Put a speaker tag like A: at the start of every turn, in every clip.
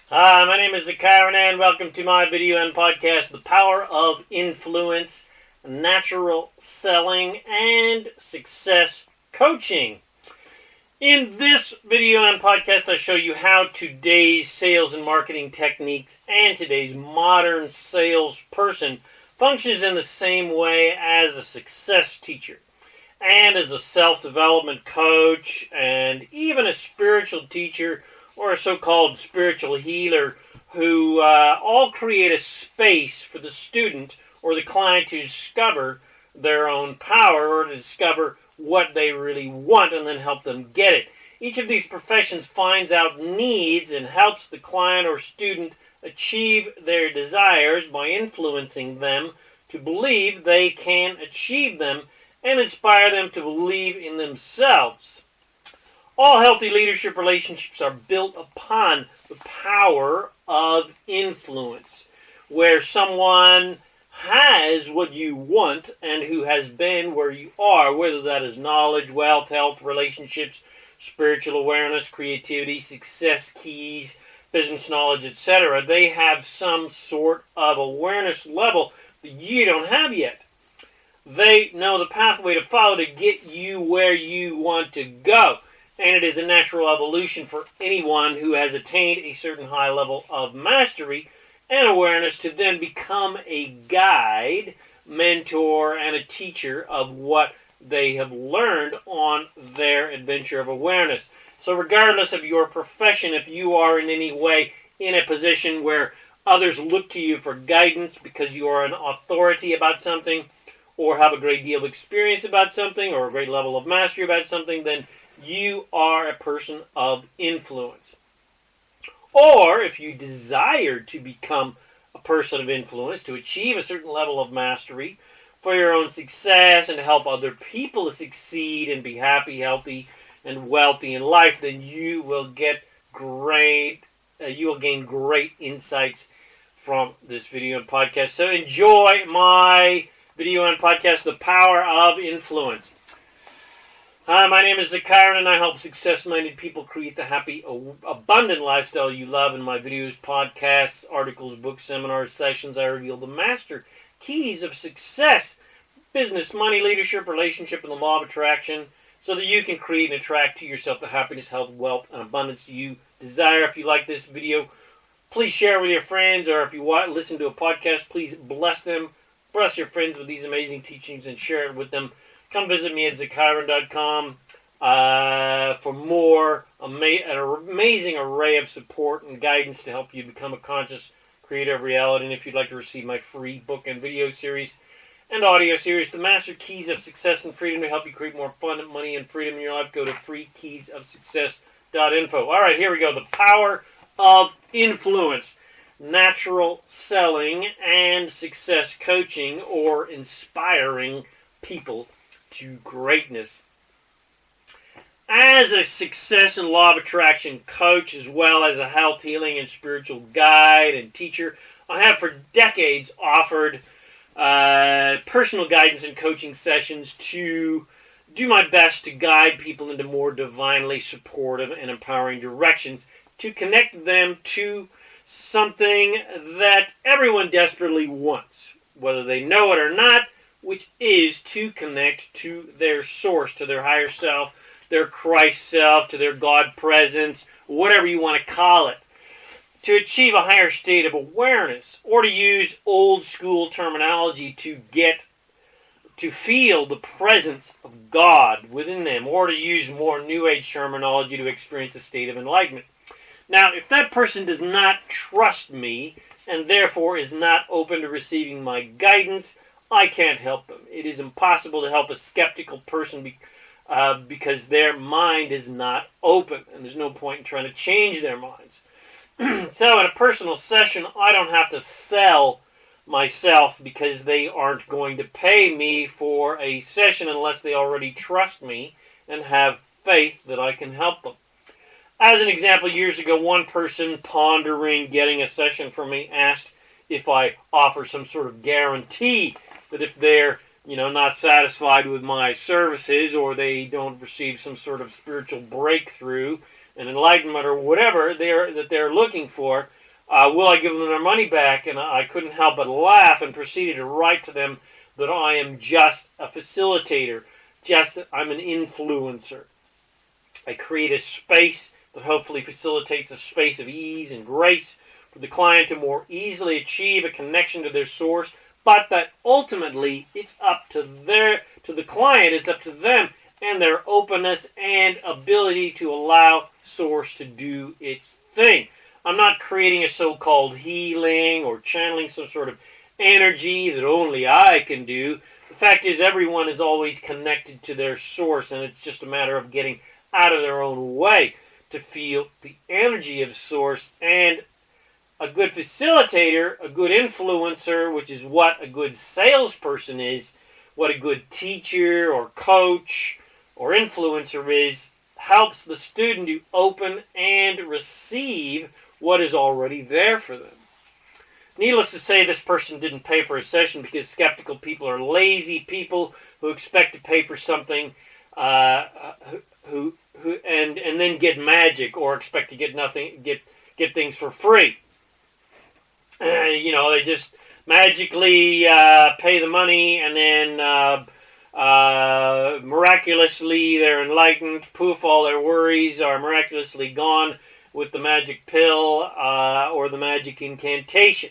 A: Hi, my name is Zakaran and welcome to my video and podcast, The Power of Influence, Natural Selling, and Success Coaching. In this video and podcast, I show you how today's sales and marketing techniques and today's modern salesperson functions in the same way as a success teacher and as a self-development coach and even a spiritual teacher or a so-called spiritual healer who all create a space for the student or the client to discover their own power or to discover what they really want and then help them get it. Each of these professions finds out needs and helps the client or student achieve their desires by influencing them to believe they can achieve them and inspire them to believe in themselves. All healthy leadership relationships are built upon the power of influence, where someone has what you want and who has been where you are, whether that is knowledge, wealth, health, relationships, spiritual awareness, creativity, success keys, business knowledge, etc. They have some sort of awareness level that you don't have yet. They know the pathway to follow to get you where you want to go. And it is a natural evolution for anyone who has attained a certain high level of mastery and awareness to then become a guide, mentor, and a teacher of what they have learned on their adventure of awareness. So regardless of your profession, if you are in any way in a position where others look to you for guidance because you are an authority about something or have a great deal of experience about something or a great level of mastery about something, then you are a person of influence. Or if you desire to become a person of influence, to achieve a certain level of mastery for your own success and to help other people to succeed and be happy, healthy, and wealthy in life, then you will gain great insights from this video and podcast. So enjoy my video and podcast, The Power of Influence. Hi, my name is Zakaran and I help success-minded people create the happy, abundant lifestyle you love. In my videos, podcasts, articles, books, seminars, sessions, I reveal the master keys of success, business, money, leadership, relationship, and the law of attraction so that you can create and attract to yourself the happiness, health, wealth, and abundance you desire. If you like this video, please share it with your friends, or if you listen to a podcast, please bless them. Bless your friends with these amazing teachings and share it with them. Come visit me at zakaran.com for more an amazing array of support and guidance to help you become a conscious creator of reality. And if you'd like to receive my free book and video series and audio series, The Master Keys of Success and Freedom, to help you create more abundant money and freedom in your life, go to freekeysofsuccess.info. All right, here we go. The power of influence, natural selling, and success coaching, or inspiring people to greatness. As a success and law of attraction coach, as well as a health, healing, and spiritual guide and teacher, I have for decades offered personal guidance and coaching sessions to do my best to guide people into more divinely supportive and empowering directions to connect them to something that everyone desperately wants, whether they know it or not, which is to connect to their source, to their higher self, their Christ self, to their God presence, whatever you want to call it, to achieve a higher state of awareness, or to use old school terminology to feel the presence of God within them, or to use more New Age terminology to experience a state of enlightenment. Now, if that person does not trust me and therefore is not open to receiving my guidance, I can't help them. It is impossible to help a skeptical person because their mind is not open, and there's no point in trying to change their minds. So in a personal session, I don't have to sell myself because they aren't going to pay me for a session unless they already trust me and have faith that I can help them. As an example, years ago, one person pondering getting a session from me asked if I offer some sort of guarantee that if they're not satisfied with my services or they don't receive some sort of spiritual breakthrough, and enlightenment or whatever they're looking for, will I give them their money back? And I couldn't help but laugh and proceeded to write to them that I am just a facilitator, I'm an influencer. I create a space that hopefully facilitates a space of ease and grace for the client to more easily achieve a connection to their source, but that ultimately it's up to the client, it's up to them and their openness and ability to allow source to do its thing. I'm not creating a so-called healing or channeling some sort of energy that only I can do. The fact is, everyone is always connected to their source, and it's just a matter of getting out of their own way to feel the energy of source. And a good facilitator, a good influencer, which is what a good salesperson is, what a good teacher or coach or influencer is, helps the student to open and receive what is already there for them. Needless to say, this person didn't pay for a session because skeptical people are lazy people who expect to pay for something who then get magic or expect to get things for free. They just magically pay the money and then miraculously they're enlightened. Poof, all their worries are miraculously gone with the magic pill or the magic incantation.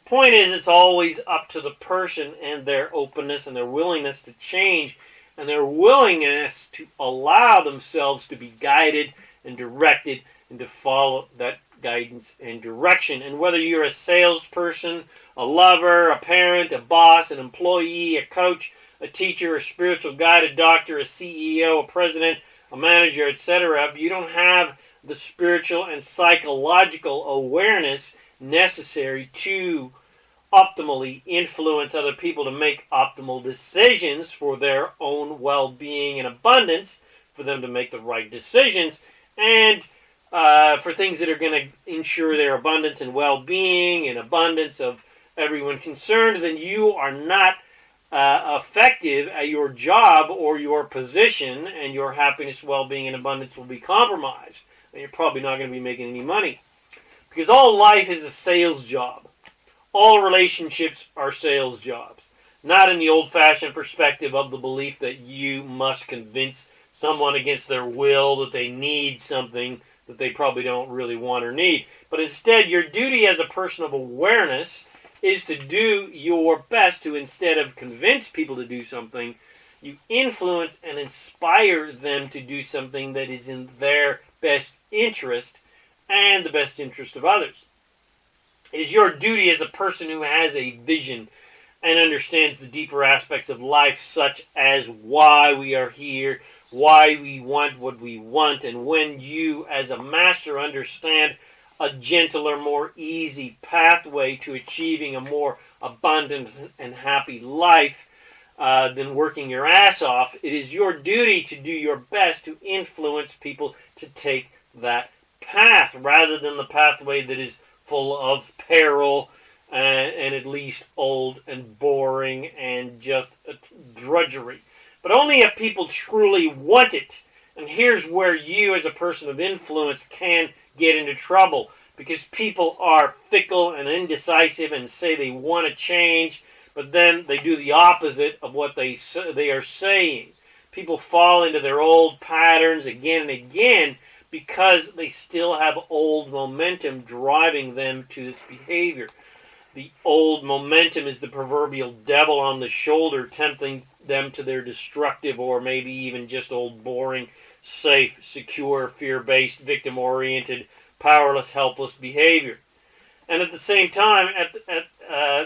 A: The point is, it's always up to the person and their openness and their willingness to change and their willingness to allow themselves to be guided and directed and to follow that guidance and direction. And whether you're a salesperson, a lover, a parent, a boss, an employee, a coach, a teacher, a spiritual guide, a doctor, a CEO, a president, a manager, etc., if you don't have the spiritual and psychological awareness necessary to optimally influence other people to make optimal decisions for their own well-being and abundance, for them to make the right decisions, and for things that are going to ensure their abundance and well-being and abundance of everyone concerned, then you are not effective at your job or your position, and your happiness, well-being, and abundance will be compromised. And you're probably not going to be making any money. Because all life is a sales job. All relationships are sales jobs. Not in the old-fashioned perspective of the belief that you must convince someone against their will that they need something that they probably don't really want or need. But instead, your duty as a person of awareness is to do your best to, instead of convince people to do something, you influence and inspire them to do something that is in their best interest and the best interest of others. It is your duty as a person who has a vision and understands the deeper aspects of life, such as why we are here, why we want what we want, and when you as a master understand a gentler, more easy pathway to achieving a more abundant and happy life than working your ass off, it is your duty to do your best to influence people to take that path rather than the pathway that is full of peril and at least old and boring and just drudgery. But only if people truly want it. And here's where you as a person of influence can get into trouble, because people are fickle and indecisive and say they want to change, but then they do the opposite of what they are saying. People fall into their old patterns again and again because they still have old momentum driving them to this behavior. The old momentum is the proverbial devil on the shoulder, tempting them to their destructive or maybe even just old boring, safe, secure, fear-based, victim-oriented, powerless, helpless behavior. And at the same time,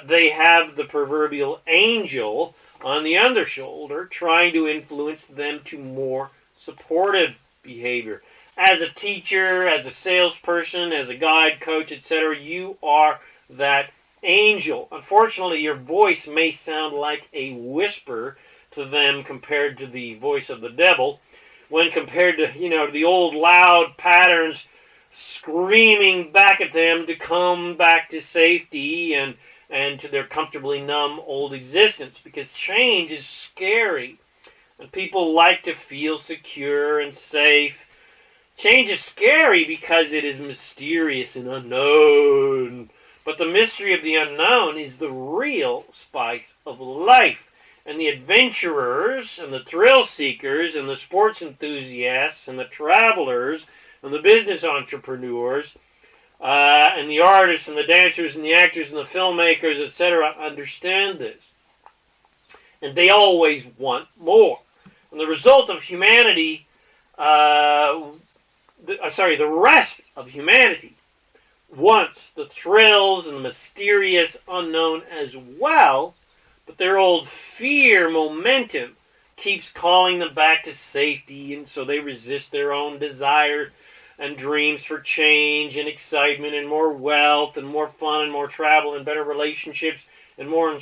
A: they have the proverbial angel on the other shoulder trying to influence them to more supportive behavior. As a teacher, as a salesperson, as a guide, coach, etc., you are that angel. Unfortunately, your voice may sound like a whisper to them compared to the voice of the devil, when compared to, the old loud patterns screaming back at them to come back to safety and to their comfortably numb old existence, because change is scary and people like to feel secure and safe. Change is scary because it is mysterious and unknown. But the mystery of the unknown is the real spice of life. And the adventurers and the thrill seekers and the sports enthusiasts and the travelers and the business entrepreneurs and the artists and the dancers and the actors and the filmmakers, etc., understand this. And they always want more. And the result of humanity, the rest of humanity wants the thrills and the mysterious unknown as well, but their old fear momentum keeps calling them back to safety, and so they resist their own desire and dreams for change and excitement and more wealth and more fun and more travel and better relationships and more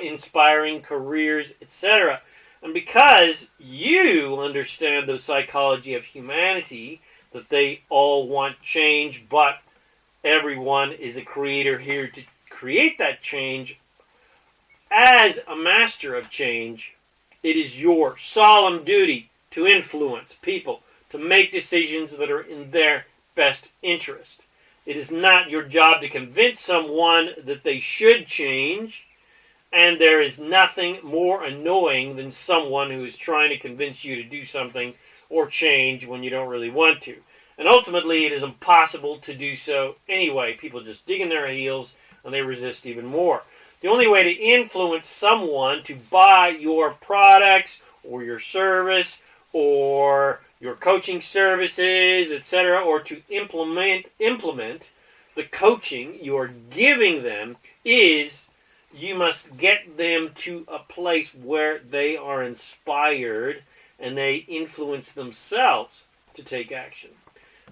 A: inspiring careers, etc. And because you understand the psychology of humanity, that they all want change, but everyone is a creator here to create that change. As a master of change, it is your solemn duty to influence people, to make decisions that are in their best interest. It is not your job to convince someone that they should change, and there is nothing more annoying than someone who is trying to convince you to do something or change when you don't really want to. And ultimately, it is impossible to do so anyway. People just dig in their heels and they resist even more. The only way to influence someone to buy your products or your service or your coaching services, etc., or to implement the coaching you are giving them is you must get them to a place where they are inspired and they influence themselves to take action.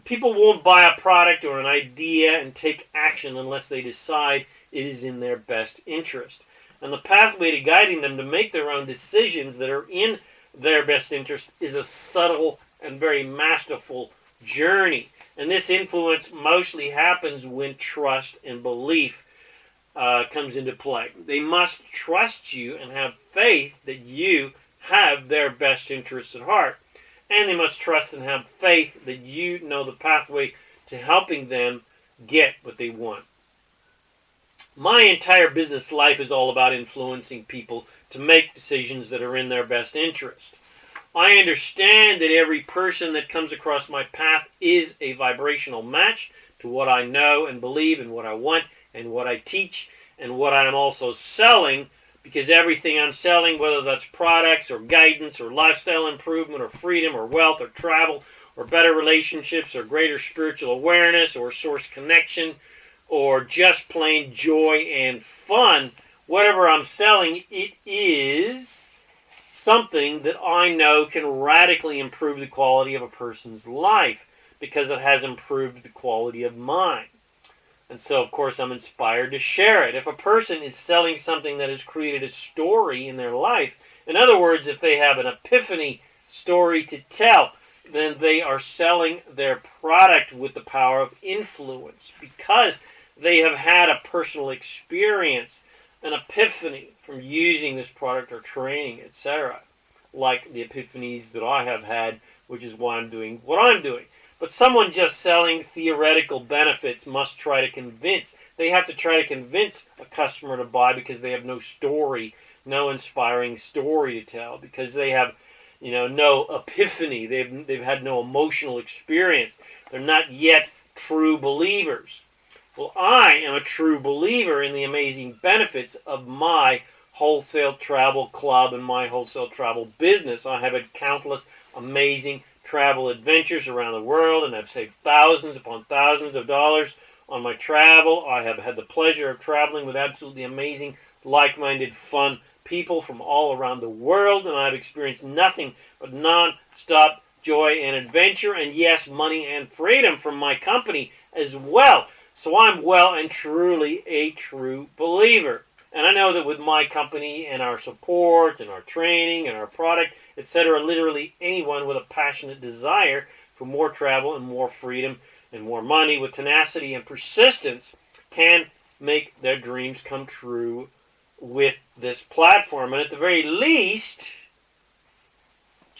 A: People won't buy a product or an idea and take action unless they decide it is in their best interest. And the pathway to guiding them to make their own decisions that are in their best interest is a subtle and very masterful journey. And this influence mostly happens when trust and belief comes into play. They must trust you and have faith that you have their best interests at heart. And they must trust and have faith that you know the pathway to helping them get what they want. My entire business life is all about influencing people to make decisions that are in their best interest. I understand that every person that comes across my path is a vibrational match to what I know and believe and what I want and what I teach and what I am also selling, because everything I'm selling, whether that's products or guidance or lifestyle improvement or freedom or wealth or travel or better relationships or greater spiritual awareness or source connection or just plain joy and fun, whatever I'm selling, it is something that I know can radically improve the quality of a person's life because it has improved the quality of mine. And so, of course, I'm inspired to share it. If a person is selling something that has created a story in their life, in other words, if they have an epiphany story to tell, then they are selling their product with the power of influence because they have had a personal experience, an epiphany from using this product or training, etc. Like the epiphanies that I have had, which is why I'm doing what I'm doing. But someone just selling theoretical benefits must try to convince. They have to try to convince a customer to buy because they have no story, no inspiring story to tell, because they have, no epiphany. They've had no emotional experience. They're not yet true believers. Well, I am a true believer in the amazing benefits of my wholesale travel club and my wholesale travel business. I have had countless amazing travel adventures around the world, and I've saved thousands upon thousands of dollars on my travel. I have had the pleasure of traveling with absolutely amazing, like-minded, fun people from all around the world, and I've experienced nothing but non-stop joy and adventure, and yes, money and freedom from my company as well. So I'm well and truly a true believer. And I know that with my company and our support and our training and our product, etc., literally anyone with a passionate desire for more travel and more freedom and more money with tenacity and persistence can make their dreams come true with this platform. And at the very least,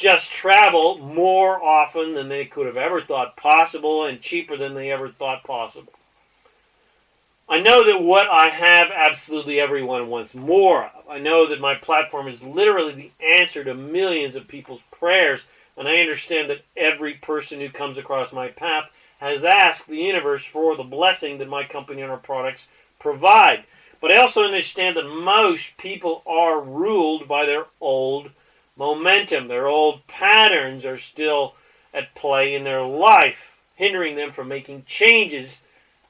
A: just travel more often than they could have ever thought possible and cheaper than they ever thought possible. I know that what I have, absolutely everyone wants more of. I know that my platform is literally the answer to millions of people's prayers, and I understand that every person who comes across my path has asked the universe for the blessing that my company and our products provide. But I also understand that most people are ruled by their old momentum. Their old patterns are still at play in their life, hindering them from making changes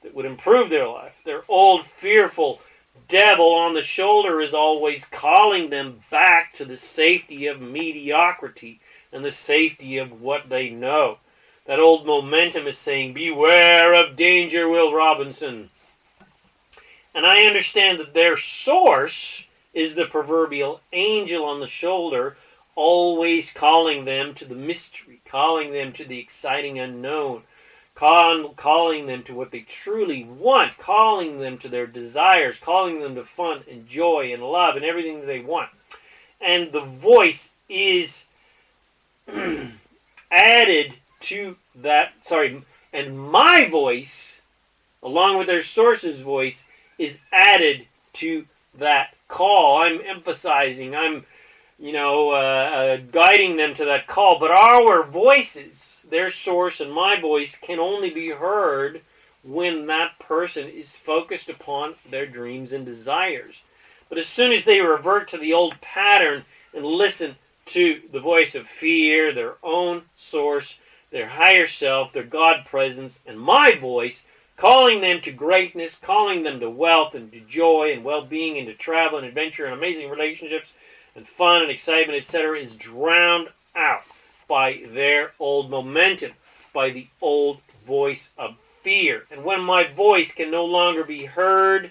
A: that would improve their life. Their old fearful devil on the shoulder is always calling them back to the safety of mediocrity and the safety of what they know. That old momentum is saying, beware of danger, Will Robinson. And I understand that their source is the proverbial angel on the shoulder, always calling them to the mystery, calling them to the exciting unknown, calling them to what they truly want, calling them to their desires, calling them to fun and joy and love and everything that they want. And the voice is added to that, and my voice, along with their source's voice, is added to that call. I'm emphasizing, I'm guiding them to that call. But our voices, their source and my voice, can only be heard when that person is focused upon their dreams and desires. But as soon as they revert to the old pattern and listen to the voice of fear, their own source, their higher self, their God presence, and my voice, calling them to greatness, calling them to wealth and to joy and well-being and to travel and adventure and amazing relationships and fun and excitement, etc., is drowned out by their old momentum, by the old voice of fear. And when my voice can no longer be heard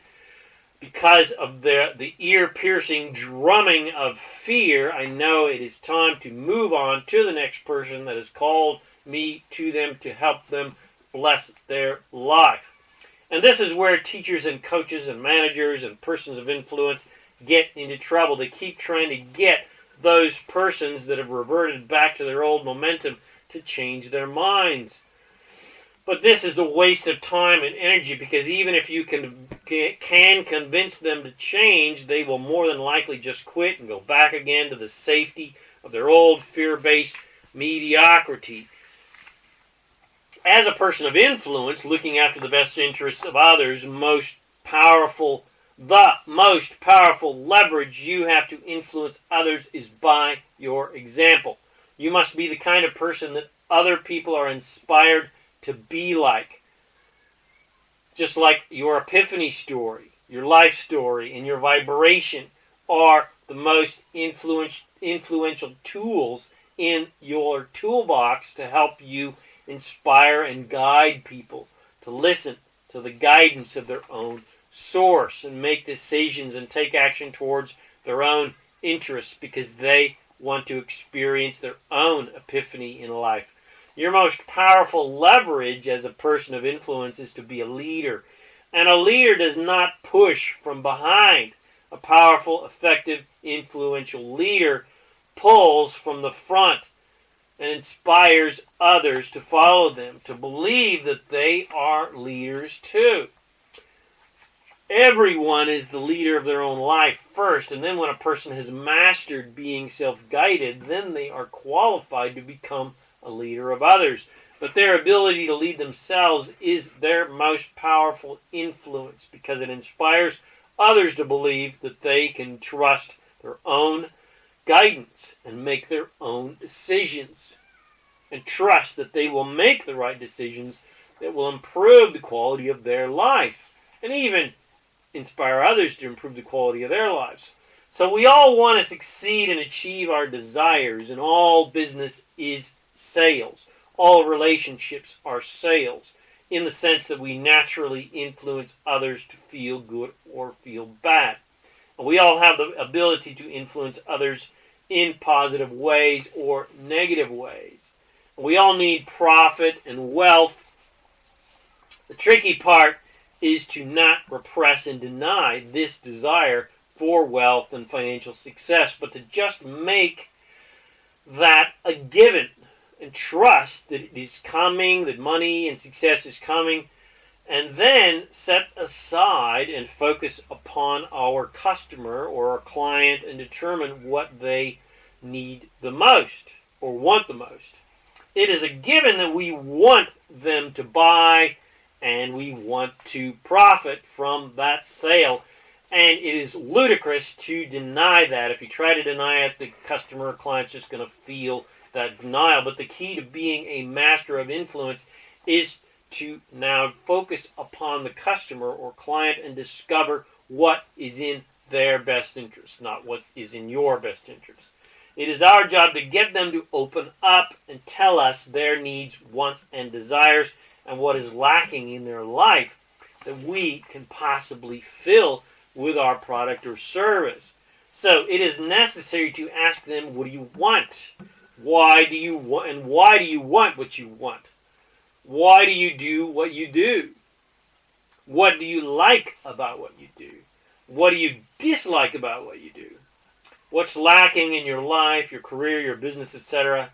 A: because of the ear-piercing drumming of fear, I know it is time to move on to the next person that has called me to them to help them bless their life. And this is where teachers and coaches and managers and persons of influence get into trouble. They keep trying to get those persons that have reverted back to their old momentum to change their minds. But this is a waste of time and energy, because even if you can convince them to change, they will more than likely just quit and go back again to the safety of their old fear-based mediocrity. As a person of influence, looking after the best interests of others, the most powerful leverage you have to influence others is by your example. You must be the kind of person that other people are inspired to be like. Just like your epiphany story, your life story, and your vibration are the most influential tools in your toolbox to help you inspire and guide people to listen to the guidance of their own source and make decisions and take action towards their own interests, because they want to experience their own epiphany in life. Your most powerful leverage as a person of influence is to be a leader. And a leader does not push from behind. A powerful, effective, influential leader pulls from the front and inspires others to follow them, to believe that they are leaders too. Everyone is the leader of their own life first, and then when a person has mastered being self-guided, then they are qualified to become a leader of others. But their ability to lead themselves is their most powerful influence, because it inspires others to believe that they can trust their own guidance and make their own decisions, and trust that they will make the right decisions that will improve the quality of their life, and even inspire others to improve the quality of their lives. So we all want to succeed and achieve our desires, and all business is sales. All relationships are sales, in the sense that we naturally influence others to feel good or feel bad. And we all have the ability to influence others in positive ways or negative ways. We all need profit and wealth. The tricky part is to not repress and deny this desire for wealth and financial success, but to just make that a given and trust that it is coming, that money and success is coming, and then set aside and focus upon our customer or our client and determine what they need the most or want the most. It is a given that we want them to buy and we want to profit from that sale. And it is ludicrous to deny that. If you try to deny it, the customer or client's just going to feel that denial. But the key to being a master of influence is to now focus upon the customer or client and discover what is in their best interest, not what is in your best interest. It is our job to get them to open up and tell us their needs, wants, and desires, and what is lacking in their life that we can possibly fill with our product or service. So it is necessary to ask them, what do you want? Why do you want, and why do you want what you want? Why do you do what you do? What do you like about what you do? What do you dislike about what you do? What's lacking in your life, your career, your business, etc.?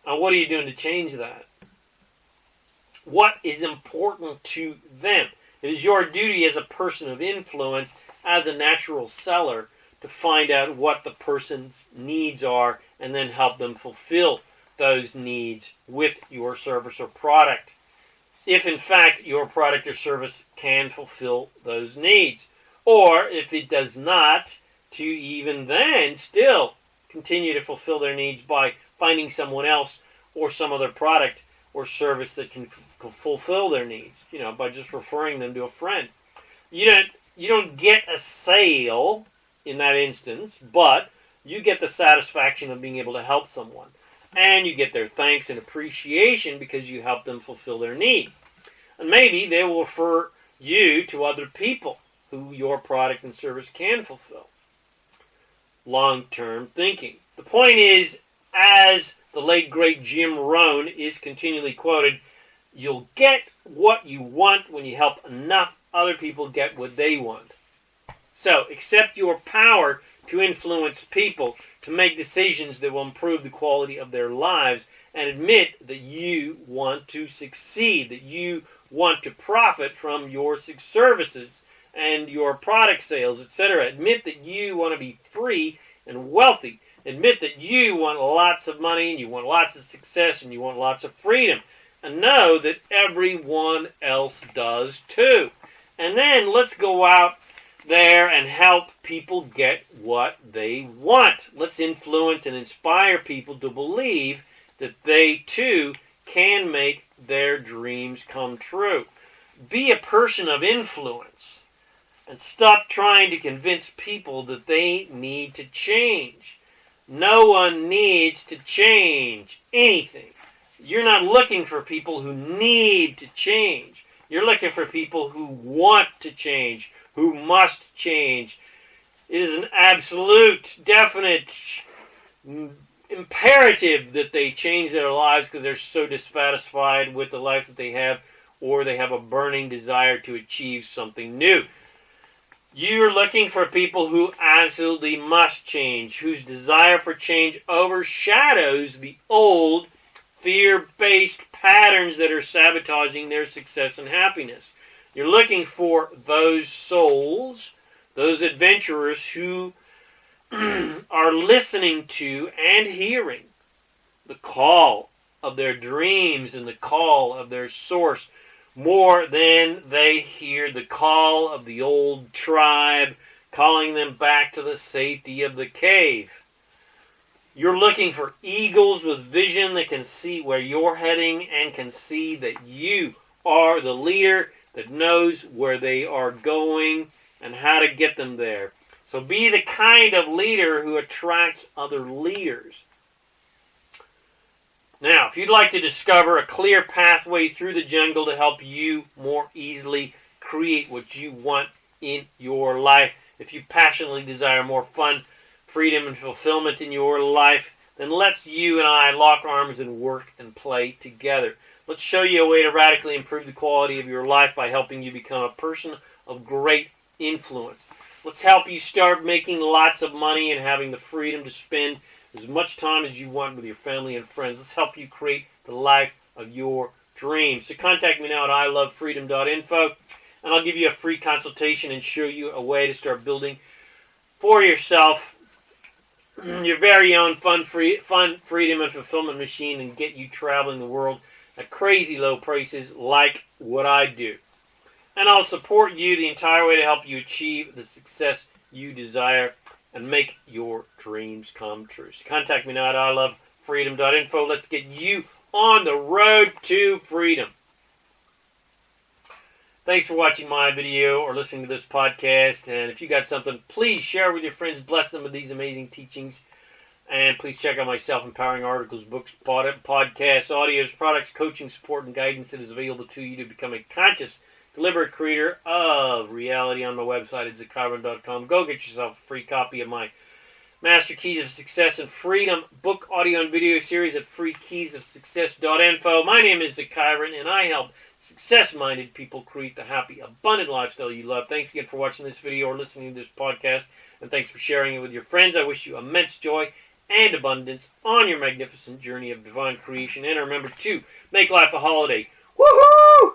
A: And what are you doing to change that? What is important to them? It is your duty as a person of influence, as a natural seller, to find out what the person's needs are and then help them fulfill those needs with your service or product. If in fact your product or service can fulfill those needs. Or if it does not, to even then still continue to fulfill their needs by finding someone else or some other product or service that can fulfill their needs, by just referring them to a friend. You don't get a sale in that instance, but you get the satisfaction of being able to help someone. And you get their thanks and appreciation because you help them fulfill their need. And maybe they will refer you to other people who your product and service can fulfill. Long-term thinking. The point is, as the late great Jim Rohn is continually quoted, you'll get what you want when you help enough other people get what they want. So, accept your power to influence people, to make decisions that will improve the quality of their lives, and admit that you want to succeed, that you want to profit from your services and your product sales, etc. Admit that you want to be free and wealthy. Admit that you want lots of money and you want lots of success and you want lots of freedom. And know that everyone else does too. And then let's go out there and help people get what they want. Let's influence and inspire people to believe that they too can make their dreams come true. Be a person of influence and stop trying to convince people that they need to change. No one needs to change anything. You're not looking for people who need to change. You're looking for people who want to change, who must change. It is an absolute, definite imperative that they change their lives because they're so dissatisfied with the life that they have, or they have a burning desire to achieve something new. You're looking for people who absolutely must change, whose desire for change overshadows the old fear-based patterns that are sabotaging their success and happiness. You're looking for those souls, those adventurers who are listening to and hearing the call of their dreams and the call of their source more than they hear the call of the old tribe calling them back to the safety of the cave. You're looking for eagles with vision that can see where you're heading and can see that you are the leader that knows where they are going and how to get them there. So be the kind of leader who attracts other leaders. Now, if you'd like to discover a clear pathway through the jungle to help you more easily create what you want in your life, if you passionately desire more fun, freedom, and fulfillment in your life, then let's you and I lock arms and work and play together. Let's show you a way to radically improve the quality of your life by helping you become a person of great influence. Let's help you start making lots of money and having the freedom to spend as much time as you want with your family and friends. Let's help you create the life of your dreams. So contact me now at ilovefreedom.info, and I'll give you a free consultation and show you a way to start building for yourself your very own fun, freedom, and fulfillment machine, and get you traveling the world at crazy low prices like what I do. And I'll support you the entire way to help you achieve the success you desire and make your dreams come true. So contact me now at ilovefreedom.info. Let's get you on the road to freedom. Thanks for watching my video or listening to this podcast. And if you got something, please share with your friends. Bless them with these amazing teachings. And please check out my self-empowering articles, books, podcasts, audios, products, coaching, support, and guidance that is available to you to become a conscious, deliberate creator of reality on my website at zakairan.com. Go get yourself a free copy of my Master Keys of Success and Freedom book, audio, and video series at freekeysofsuccess.info. My name is Zakairan, and I help success-minded people create the happy, abundant lifestyle you love. Thanks again for watching this video or listening to this podcast, and thanks for sharing it with your friends. I wish you immense joy and abundance on your magnificent journey of divine creation. And remember to make life a holiday. Woohoo!